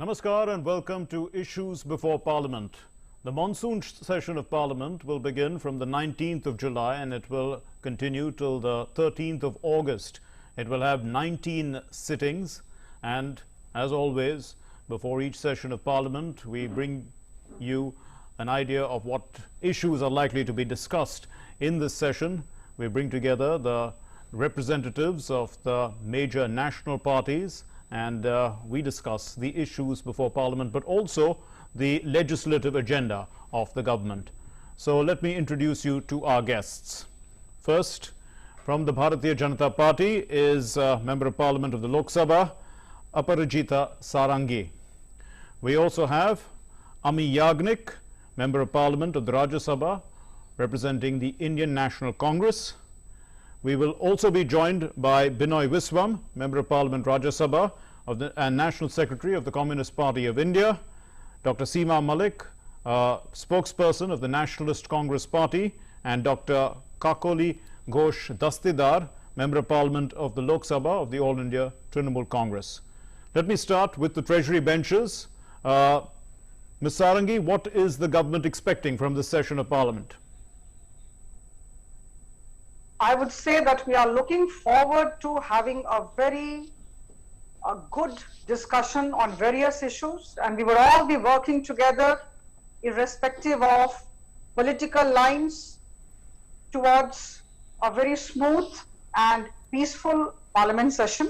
Namaskar and welcome to Issues Before Parliament. The monsoon session of Parliament will begin from the 19th of July and it will continue till the 13th of August. It will have 19 sittings, and as always, before each session of Parliament, we bring you an idea of what issues are likely to be discussed in this session. We bring together the representatives of the major national parties and we discuss the issues before Parliament, but also the legislative agenda of the government. So let me introduce you to our guests. First, from the Bharatiya Janata Party is Member of Parliament of the Lok Sabha, Aparajita Sarangi. We also have Ami Yagnik, Member of Parliament of the Rajya Sabha, representing the Indian National Congress. We will also be joined by Binoy Viswam, Member of Parliament Rajya Sabha and National Secretary of the Communist Party of India, Dr. Seema Malik, spokesperson of the Nationalist Congress Party, and Dr. Kakoli Ghosh Dastidar, Member of Parliament of the Lok Sabha of the All India Trinamool Congress. Let me start with the Treasury benches. Ms. Sarangi, what is the government expecting from this session of Parliament? I would say that we are looking forward to having a very good discussion on various issues, and we will all be working together irrespective of political lines towards a very smooth and peaceful Parliament session,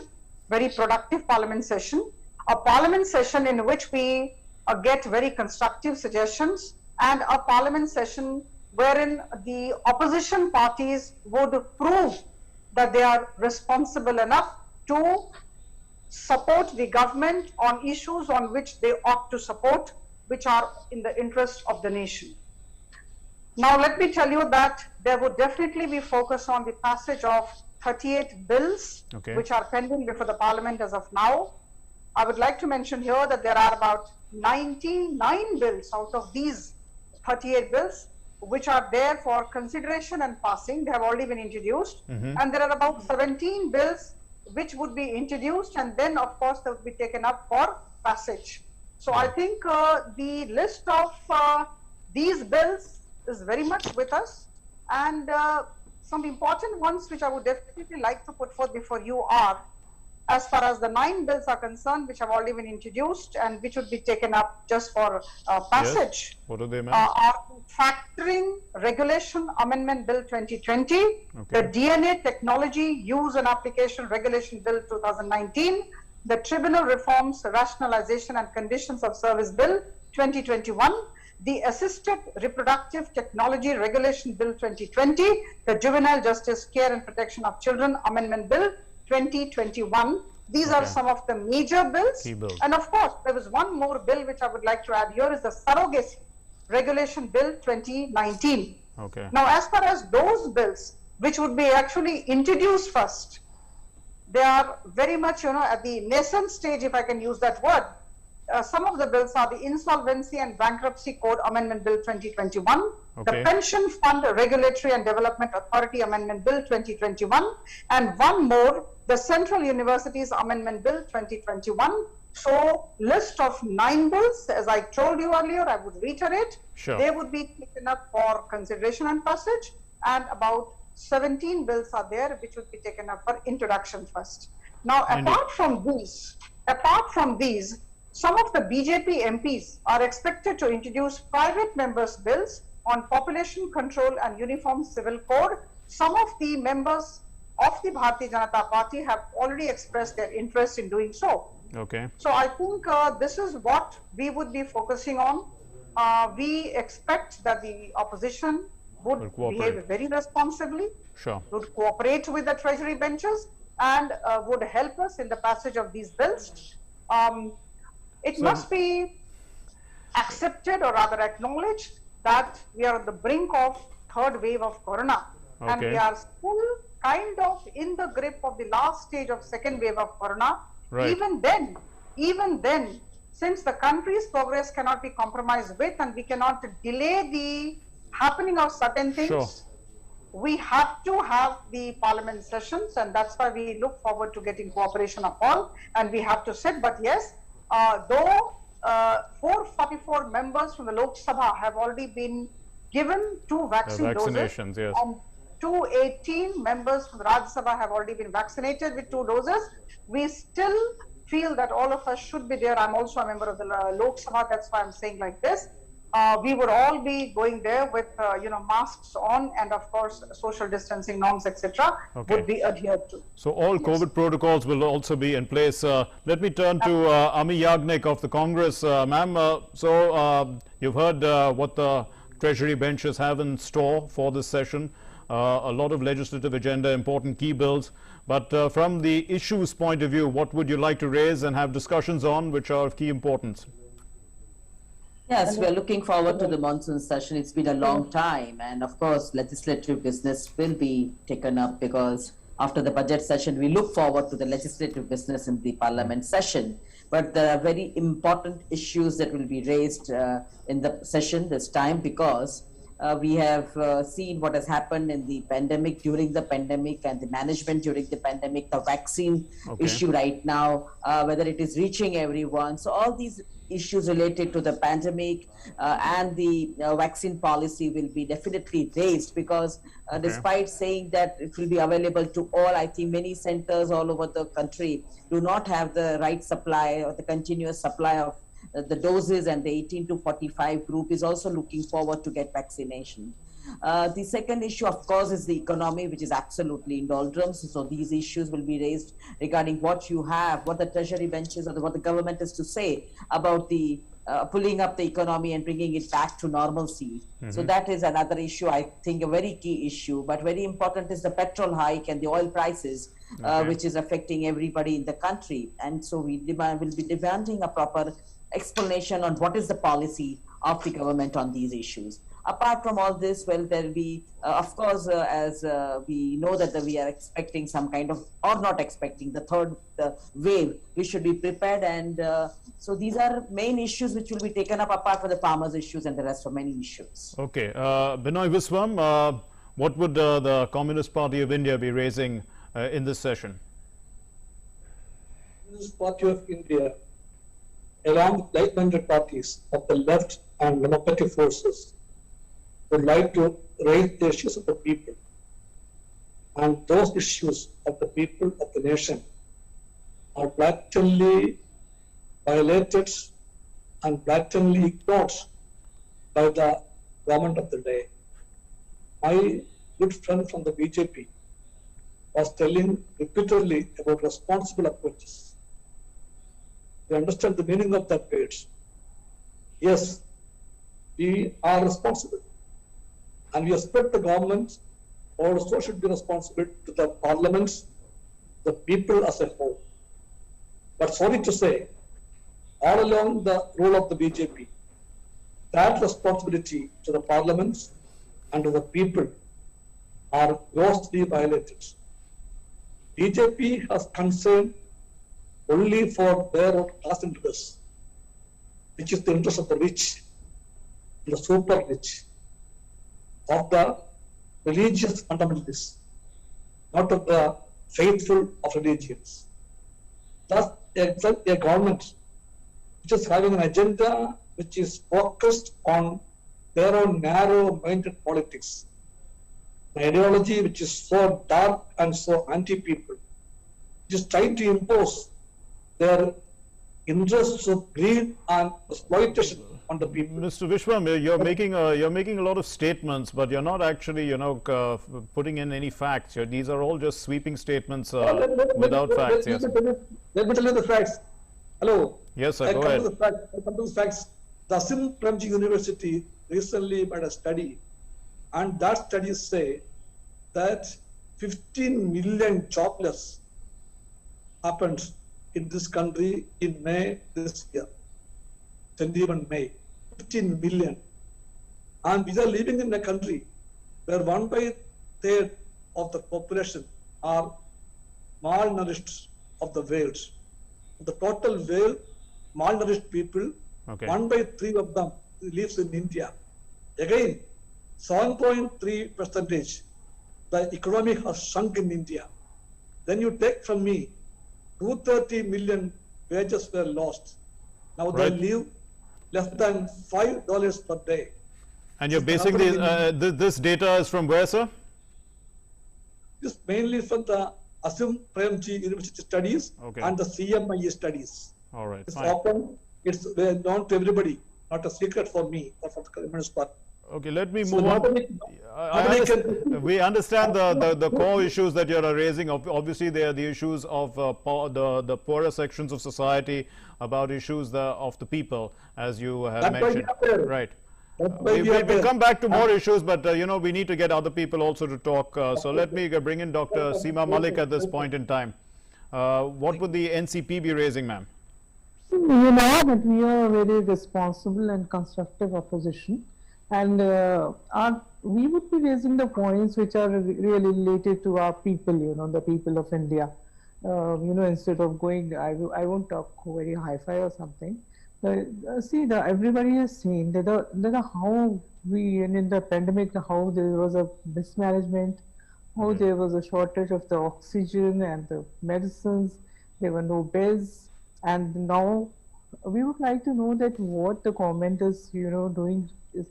very productive Parliament session, a Parliament session in which we get very constructive suggestions, and a Parliament session wherein the opposition parties would prove that they are responsible enough to support the government on issues on which they ought to support, which are in the interest of the nation. Now, let me tell you that there would definitely be focus on the passage of 38 bills, which are pending before the Parliament as of now. I would like to mention here that there are about 99 bills out of these 38 bills which are there for consideration and passing. They have already been introduced, and there are about 17 bills which would be introduced, and then of course they would be taken up for passage. So I think the list of these bills is very much with us, and some important ones which I would definitely like to put forth before you are, as far as the 9 bills are concerned, which have already been introduced and which would be taken up just for passage. Yes. What are they, ma'am? Are Factoring Regulation Amendment Bill 2020, the DNA Technology Use and Application Regulation Bill 2019, the Tribunal Reforms, Rationalization and Conditions of Service Bill 2021, the Assisted Reproductive Technology Regulation Bill 2020, the Juvenile Justice Care and Protection of Children Amendment Bill 2021. These are some of the major bills. Key bills. And of course, there is one more bill which I would like to add here, is the Surrogacy Regulation Bill 2019. Now, as far as those bills which would be actually introduced first, they are very much, at the nascent stage, if I can use that word. Some of the bills are the Insolvency and Bankruptcy Code Amendment Bill 2021, the Pension Fund Regulatory and Development Authority Amendment Bill 2021, and one more, the Central Universities Amendment Bill 2021. So, list of 9 bills, as I told you earlier, I would reiterate, they would be taken up for consideration and passage, and about 17 bills are there which would be taken up for introduction first. Now, apart from these, some of the BJP MPs are expected to introduce private members' bills on population control and uniform civil code. Some of the members of the Bharatiya Janata Party have already expressed their interest in doing so. So I think this is what we would be focusing on. We expect that the opposition would behave very responsibly, would cooperate with the Treasury benches, and would help us in the passage of these bills. It must be accepted, or rather acknowledged, that we are at the brink of third wave of corona, and we are still kind of in the grip of the last stage of second wave of corona. Even then, since the country's progress cannot be compromised with, and we cannot delay the happening of certain things, we have to have the Parliament sessions, and that's why we look forward to getting cooperation of all, and we have to sit. But yes, though 444 members from the Lok Sabha have already been given 2 vaccine vaccinations, doses. yes. And 218 members from the Rajya Sabha have already been vaccinated with 2 doses. We still feel that all of us should be there. I'm also a member of the Lok Sabha, that's why I'm saying like this. We would all be going there with masks on, and of course social distancing norms, etc. would be adhered to. So all COVID protocols will also be in place. Let me turn to Ami Yagnik of the Congress. Ma'am, you've heard what the Treasury benches have in store for this session. A lot of legislative agenda, important key bills. But from the issues point of view, what would you like to raise and have discussions on which are of key importance? Yes, we're looking forward to the monsoon session. It's been a long time, and of course, legislative business will be taken up, because after the budget session, we look forward to the legislative business in the parliament session. But there are very important issues that will be raised in the session this time, because we have seen what has happened in the pandemic, during the pandemic, and the management during the pandemic, the vaccine issue right now, whether it is reaching everyone. So all these issues related to the pandemic and the vaccine policy will be definitely raised, because despite saying that it will be available to all, I think many centers all over the country do not have the right supply or the continuous supply of the doses, and the 18 to 45 group is also looking forward to get vaccination. The second issue, of course, is the economy, which is absolutely in doldrums. So these issues will be raised regarding what you have, what the Treasury benches or what the government is to say about the pulling up the economy and bringing it back to normalcy. So that is another issue, I think a very key issue. But very important is the petrol hike and the oil prices, which is affecting everybody in the country. And so we will be demanding a proper explanation on what is the policy of the government on these issues. Apart from all this, well, there will be, of course, as we know that we are expecting some kind of, or not expecting, the third wave, we should be prepared. And so these are main issues which will be taken up, apart from the farmers' issues and the rest of many issues. Okay. Binoy Viswam, what would the Communist Party of India be raising in this session? The Communist Party of India, along with like-minded parties of the left and democratic forces, would like to raise the issues of the people. And those issues of the people of the nation are blatantly violated and blatantly ignored by the government of the day. My good friend from the BJP was telling repeatedly about responsible approaches. We understand the meaning of that page. Yes, we are responsible. And we expect the government also should be responsible to the parliaments, the people as a whole. But sorry to say, all along the rule of the BJP, that responsibility to the parliaments and to the people are grossly violated. BJP has concern only for their own class interests, which is the interest of the rich, the super rich, of the religious fundamentalists, not of the faithful of religions. Thus, a government which is having an agenda which is focused on their own narrow-minded politics, an ideology which is so dark and so anti-people, which is trying to impose their interests of greed and exploitation on the people. Mr. Vishwam, you're making a lot of statements, but you're not actually, putting in any facts. These are all just sweeping statements without facts. Yes. Let me tell you the facts. Hello. Yes, sir. Go ahead. I come to the facts. The Asim Premji University recently made a study, and that study say that 15 million jobless happened in this country in May this year. 21 May, 15 million. And we are living in a country where 1/3 of the population are malnourished of the world. The total world malnourished people, 1/3 of them lives in India. Again, 7.3%, the economy has sunk in India. Then you take from me, 230 million wages were lost. Now they live less than $5 per day. And you're basing this data is from where, sir? This mainly from the Asim Premji University Studies and the CMIE studies. All right. It's open. It's known to everybody. Not a secret for me or for the Communist Party. Okay, let me move on. We understand the core issues that you're raising. Obviously, they are the issues of the poorer sections of society, about issues of the people, as you have mentioned. Right. We'll come back to more issues, but we need to get other people also to talk. So let me bring in Dr. Seema Malik at this point in time. What would the NCP be raising, ma'am? You know that we are a very responsible and constructive opposition, and we would be raising the points which are really related to our people, the people of India. Instead of going, I won't talk very hi-fi or something. Everybody has seen that how in the pandemic, how there was a mismanagement, how there was a shortage of the oxygen and the medicines, there were no beds. And now we would like to know that what the government is, doing is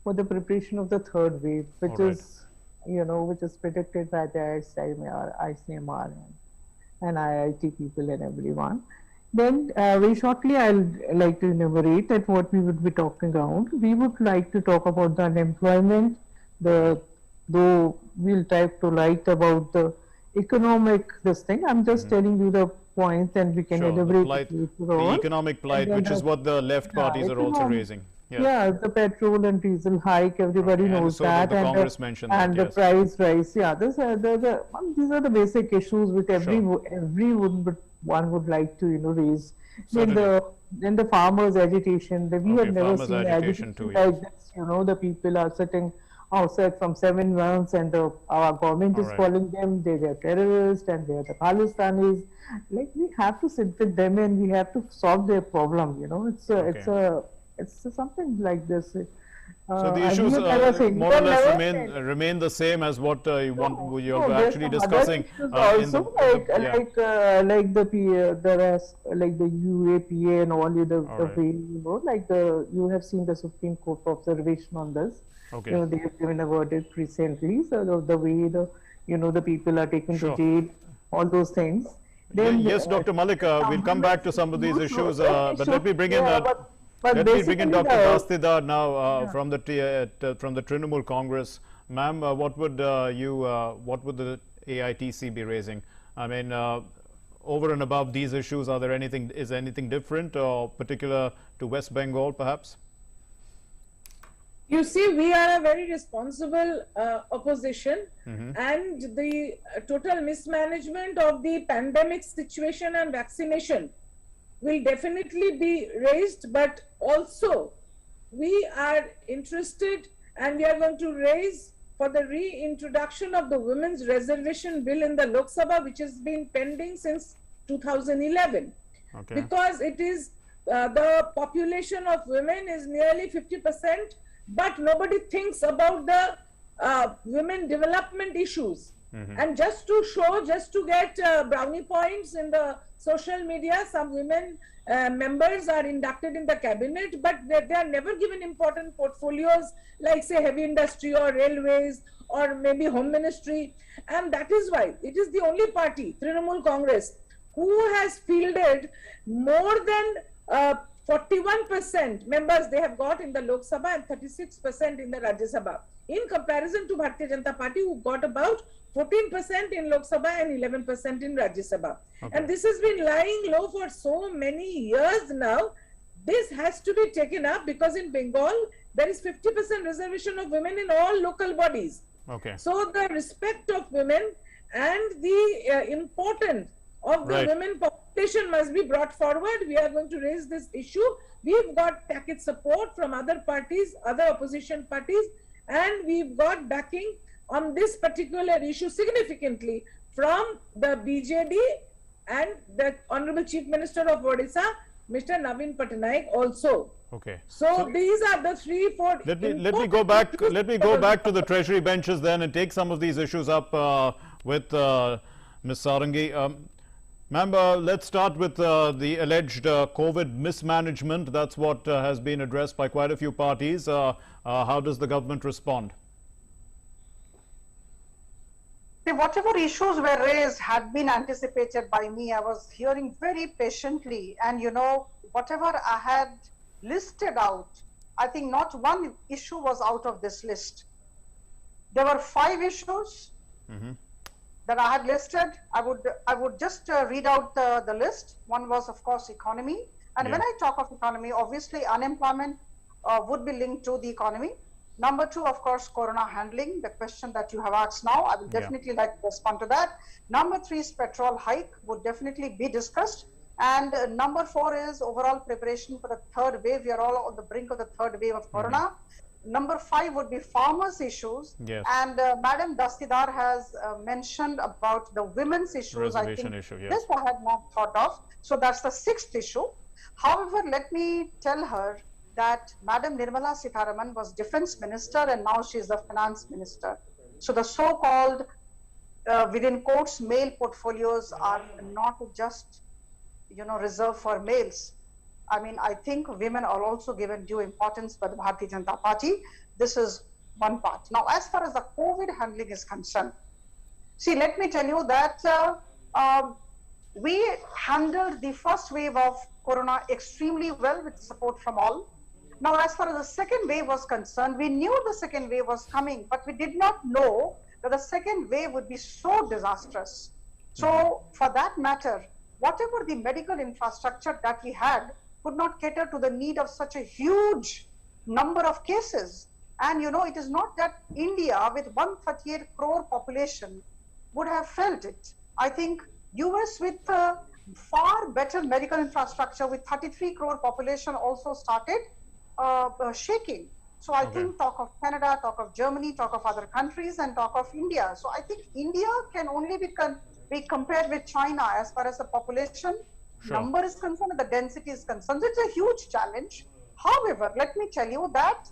for the preparation of the third wave, which is, which is predicted by the ICMR and IIT people and everyone. Then very shortly, I'll like to enumerate that what we would be talking about. We would like to talk about the unemployment, though we'll try to write about the economic thing. I'm just telling you the points, and we can elaborate the economic plight, which is what the left parties are also raising. Yeah, the petrol and diesel hike, everybody knows that, and the price rise. Yeah, these are the basic issues which everyone would like to raise. Then the farmers' agitation. We have never seen agitation like this. The people are sitting outside from 7 months, and our government is calling them they are terrorists and they are the Pakistanis. Like, we have to sit with them and we have to solve their problem. It's something like this. So the issues more or less remain the same as what you're actually discussing. Also, like the UAPA and all the way, you have seen the Supreme Court observation on this. They have given a verdict recently. So the way the people are taken to jail, all those things. Then yes, Dr. Malik, we'll come back to some of these issues, but let me bring in Dr. Dastidar now from the Trinamool Congress. Ma'am, what would the AITC be raising? I mean, over and above these issues, is anything different or particular to West Bengal, perhaps? You see, we are a very responsible opposition, and the total mismanagement of the pandemic situation and vaccination will definitely be raised, but also we are interested and we are going to raise for the reintroduction of the Women's Reservation Bill in the Lok Sabha, which has been pending since 2011. Because it is the population of women is nearly 50%, but nobody thinks about the women development issues. And just to get brownie points in the social media, some women members are inducted in the cabinet, but they are never given important portfolios like, say, heavy industry or railways or maybe home ministry. And that is why it is the only party, Trinamool Congress, who has fielded more than 41% members they have got in the Lok Sabha and 36% in the Rajya Sabha, in comparison to Bharatiya Janata Party, who got about 14% in Lok Sabha and 11% in Rajya Sabha. And this has been lying low for so many years now. This has to be taken up, because in Bengal there is 50% reservation of women in all local bodies. So the respect of women and the importance of the women population must be brought forward. We are going to raise this issue. We've got package support from other parties, other opposition parties, and we've got backing on this particular issue significantly from the BJD and the Honorable Chief Minister of Odisha, Mr. Naveen Patnaik, also. So these are the 3-4. Let me go back. Let me go back to the Treasury benches then and take some of these issues up with Ms. Sarangi. Ma'am, let's start with the alleged COVID mismanagement. That's what has been addressed by quite a few parties. How does the government respond? Whatever issues were raised had been anticipated by me. I was hearing very patiently, and whatever I had listed out, I think not one issue was out of this list. There were 5 issues that I had listed. I would just read out the list. One was, of course, economy. And when I talk of economy, obviously unemployment would be linked to the economy. Number 2, of course, corona handling, the question that you have asked now. I will definitely like to respond to that. Number 3 is petrol hike, would definitely be discussed. And number 4 is overall preparation for the 3rd wave. We are all on the brink of the 3rd wave of corona. Number 5 would be farmers' issues. Yes. And Madam Dastidar has mentioned about the women's issues. Reservation I think issue, yes. this I had not thought of. So that's the 6th issue. However, let me tell her that Madam Nirmala Sitharaman was defense minister and now she is the finance minister. So the so-called, within quotes, male portfolios are not just, reserved for males. I mean, I think women are also given due importance by the Bharatiya Janata Party. This is one part. Now, as far as the COVID handling is concerned, see, let me tell you that we handled the first wave of corona extremely well with support from all. Now, as far as the second wave was concerned, we knew the second wave was coming, but we did not know that the second wave would be so disastrous. So, for that matter, whatever the medical infrastructure that we had could not cater to the need of such a huge number of cases. And it is not that India with 138 crore population would have felt it. I think US with far better medical infrastructure with 33 crore population also started shaking. So I think talk of Canada, talk of Germany, talk of other countries, and talk of India. So I think India can only be compared with China as far as the population number is concerned and the density is concerned. It's a huge challenge. However, let me tell you that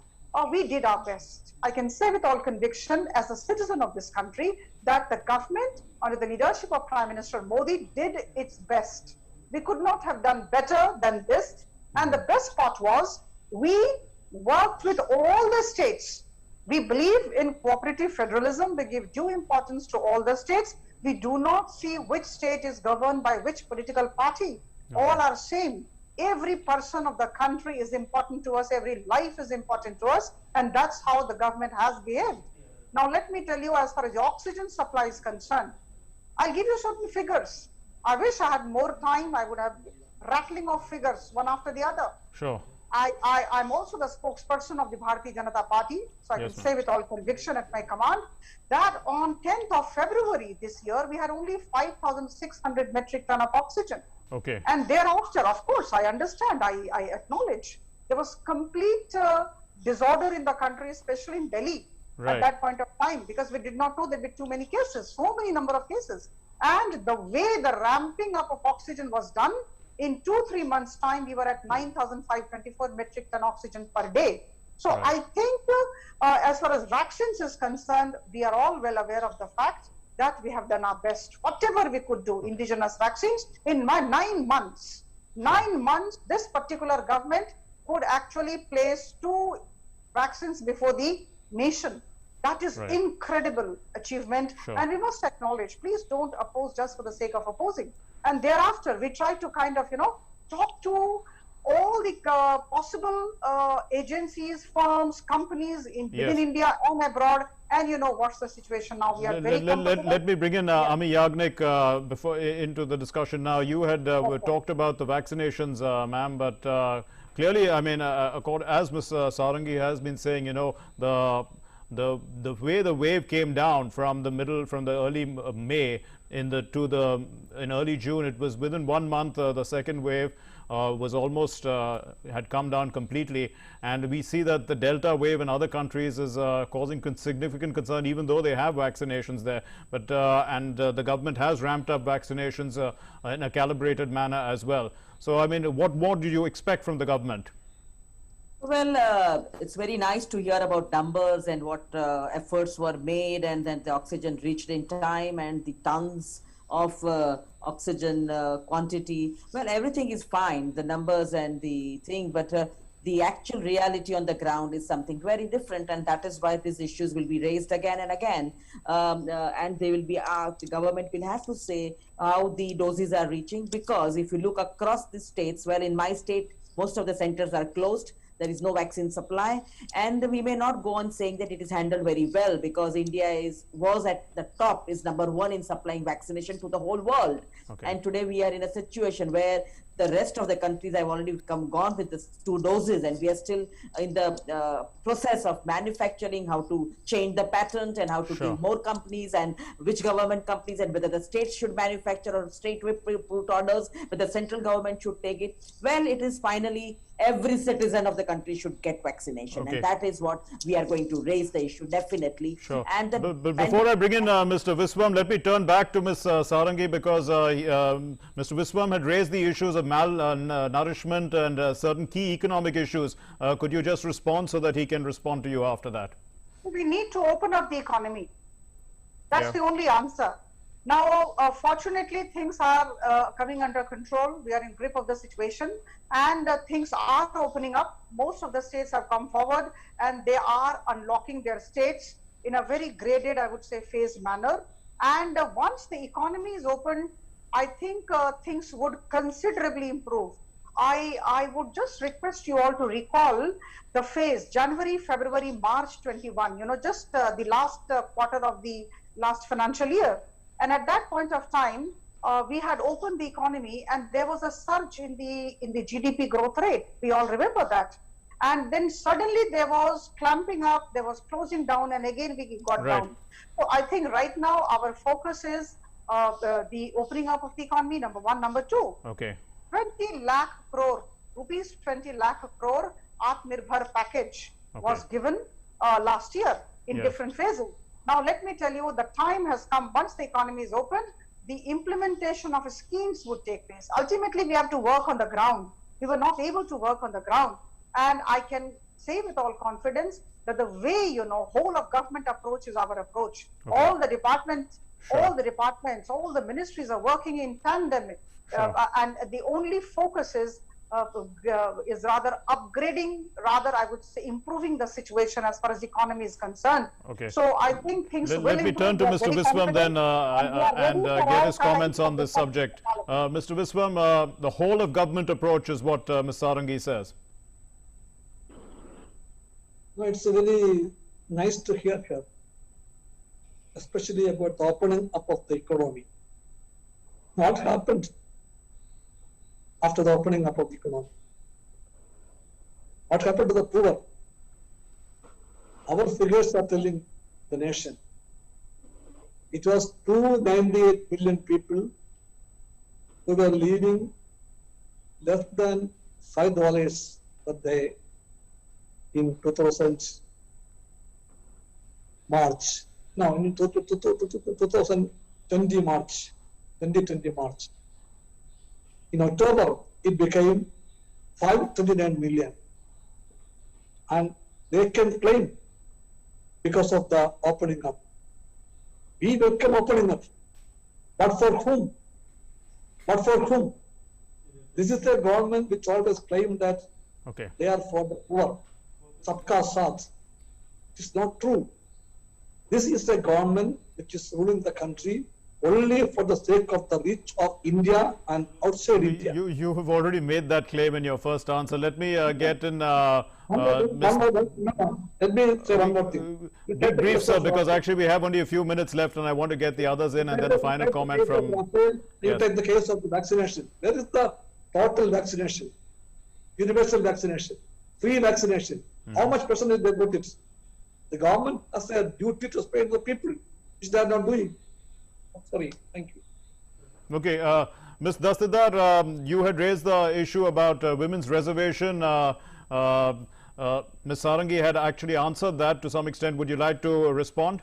we did our best. I can say with all conviction as a citizen of this country that the government under the leadership of Prime Minister Modi did its best. We could not have done better than this. And the best part was we worked with all the states. We believe in cooperative federalism. We give due importance to all the states. We do not see which state is governed by which political party. All are same. Every person of the country is important to us. Every life is important to us. And that's how the government has behaved. Now, let me tell you, as far as the oxygen supply is concerned, I'll give you certain figures. I wish I had more time. I would have rattling off figures one after the other. Sure. I'm also the spokesperson of the Bharatiya Janata Party, so I can say with all conviction at my command that on 10th of February this year, we had only 5,600 metric ton of oxygen. Okay. And thereafter, of course, I understand, I acknowledge, there was complete disorder in the country, especially in Delhi at that point of time, because we did not know there'd be too many cases, so many number of cases. And the way the ramping up of oxygen was done, in 2-3 months' time, we were at 9,524 metric ton oxygen per day. So I think as far as vaccines is concerned, we are all well aware of the fact that we have done our best. Whatever we could do, indigenous vaccines, in my 9 months, this particular government could actually place 2 vaccines before the nation. That is incredible achievement. And we must acknowledge, please don't oppose just for the sake of opposing. And thereafter, we try to kind of, talk to all the possible agencies, firms, companies within India and abroad. And what's the situation now? We are very let me bring in Ami Yagnik before into the discussion now. You had talked about the vaccinations, ma'am, but clearly, I mean, as Ms. Sarangi has been saying, the way the wave came down from the early May in early June, it was within 1 month the second wave was almost had come down completely, and we see that the Delta wave in other countries is causing significant concern, even though they have vaccinations there. But and the government has ramped up vaccinations in a calibrated manner as well. So, I mean, what more do you expect from the government? Well, it's very nice to hear about numbers and what efforts were made, and then the oxygen reached in time and the tons of oxygen quantity. Well, everything is fine, the numbers and the thing, but the actual reality on the ground is something very different, and that is why these issues will be raised again and again. And they will be the government will have to say how the doses are reaching, because if you look across the states, well, in my state, most of the centers are closed. There is no vaccine supply, and we may not go on saying that it is handled very well, because India was at the top, is #1 in supplying vaccination to the whole world. Okay. And today we are in a situation where the rest of the countries have already gone with the 2 doses, and we are still in the process of manufacturing, how to change the patent and how to bring more companies, and which government companies, and whether the states should manufacture or state put orders, but the central government should take it. Well, it is finally every citizen of the country should get vaccination, and that is what we are going to raise the issue, definitely. Sure. And but before I bring in Mr. Viswam, let me turn back to Ms. Sarangi, because Mr. Viswam had raised the issues of malnourishment and certain key economic issues. Could you just respond so that he can respond to you after that? We need to open up the economy. That's the only answer. Now, fortunately, things are coming under control. We are in grip of the situation, and things are opening up. Most of the states have come forward, and they are unlocking their states in a very graded, I would say, phased manner. And once the economy is open, I think things would considerably improve. I would just request you all to recall the phase January, February, March 21, just the last quarter of the last financial year. And at that point of time, we had opened the economy, and there was a surge in the GDP growth rate. We all remember that. And then suddenly there was clamping up, there was closing down, and again we got down. So I think right now our focus is the opening up of the economy, #1. #2, 20 lakh crore rupees, 20 lakh crore Atmanirbhar package was given last year in different phases. Now, let me tell you, the time has come. Once the economy is open, the implementation of schemes would take place. Ultimately, we have to work on the ground. We were not able to work on the ground. And I can say with all confidence that the way, whole of government approach is our approach. All the departments, all the ministries are working in tandem. And the only focus is rather upgrading, I would say improving the situation as far as the economy is concerned. So I think things will Let me turn to Mr. Viswam then and get his comments on this subject. Mr. Viswam, the whole of government approach is what Ms. Sarangi says. No, it's very nice to hear her, especially about the opening up of the economy. What happened after the opening up of the economy? What happened to the poor? Our figures are telling the nation. It was 298 million people who were living less than $5 per day in 2000 March. No, in 2020 March. 2020 March. In October, it became 529 million. And they can claim because of the opening up. We welcome opening up. But for whom? But for whom? This is the government which always claimed that they are for the poor. Sabka Saath. It is not true. This is a government which is ruling the country only for the sake of the rich of India and outside India. You have already made that claim in your first answer. Let me get in. Let me say one more thing. Be brief, sir, because actually we have only a few minutes left, and I want to get the others in, and then a final comment from. You take the case of the vaccination. Where is the total vaccination, universal vaccination, free vaccination? How much percentage they got it? The government has a duty to spend the people, which they are not doing. Sorry, thank you. Okay, Ms. Dastidar, you had raised the issue about women's reservation. Ms. Sarangi had actually answered that to some extent. Would you like to respond?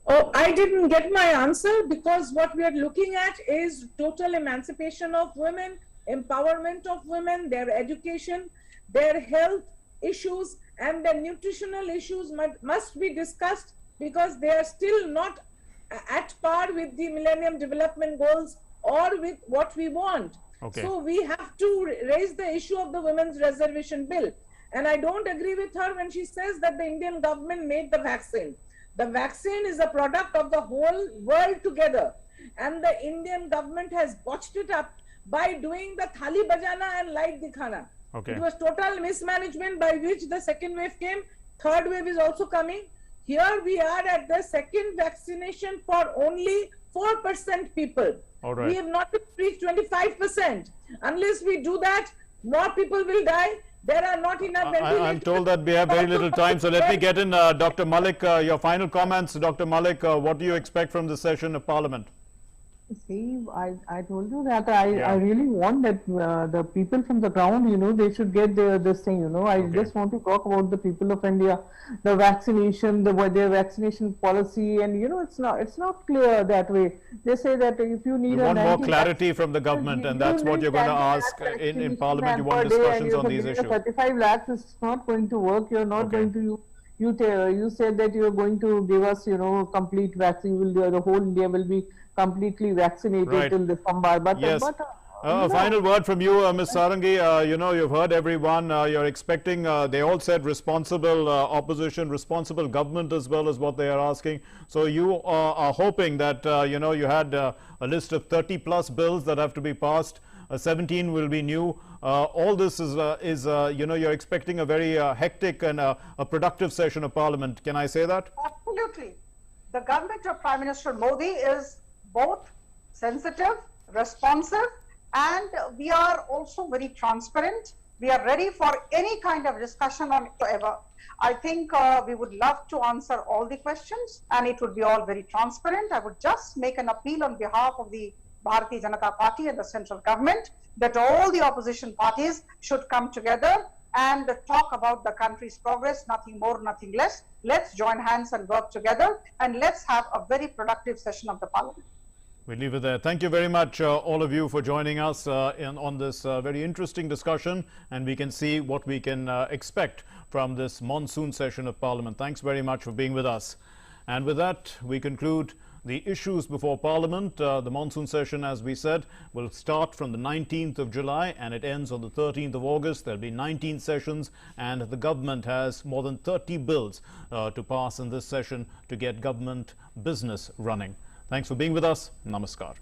Oh, I didn't get my answer, because what we are looking at is total emancipation of women, empowerment of women, their education, their health issues, and the nutritional issues must be discussed, because they are still not at par with the Millennium Development Goals or with what we want. Okay. So we have to raise the issue of the Women's Reservation Bill. And I don't agree with her when she says that the Indian government made the vaccine. The vaccine is a product of the whole world together. And the Indian government has botched it up by doing the thali bajana and light dikhana. Okay. It was total mismanagement by which the second wave came. Third wave is also coming. Here we are at the second vaccination for only 4% people. All right. We have not reached 25%. Unless we do that, more people will die. There are not enough ventilators. I'm told that we have very little time, so let me get in Dr. Malik, your final comments. Dr. Malik, what do you expect from this session of Parliament? See, I told you that I really want that the people from the ground, you know, they should get this thing, you know. I just want to talk about the people of India, the vaccination, their vaccination policy, and you know, it's not clear that way. They say that if you need you want more clarity from the government, and that's what you're going to ask in Parliament. You want discussions on these issues. 35 lakhs is not going to work. You're not going to. You said that you are going to give us, you know, complete vaccine. The whole India will be completely vaccinated till December. But yes. A final word from you, Ms. Sarangi. You know, you've heard everyone. You're expecting, they all said responsible opposition, responsible government as well as what they are asking. So you are hoping that, you know, you had a list of 30 plus bills that have to be passed. 17 will be new. All this is you know, you're expecting a very hectic and a productive session of Parliament. Can I say that? Absolutely. The government of Prime Minister Modi is both sensitive, responsive, and we are also very transparent. We are ready for any kind of discussion on whatever. I think we would love to answer all the questions, and it would be all very transparent. I would just make an appeal on behalf of the Bharatiya Janata Party and the central government that all the opposition parties should come together and talk about the country's progress, nothing more, nothing less. Let's join hands and work together, and let's have a very productive session of the Parliament. We'll leave it there. Thank you very much, all of you, for joining us on this very interesting discussion, and we can see what we can expect from this monsoon session of Parliament. Thanks very much for being with us. And with that, we conclude the issues before Parliament. The monsoon session, as we said, will start from the 19th of July and it ends on the 13th of August. There'll be 19 sessions, and the government has more than 30 bills to pass in this session to get government business running. Thanks for being with us. Namaskar.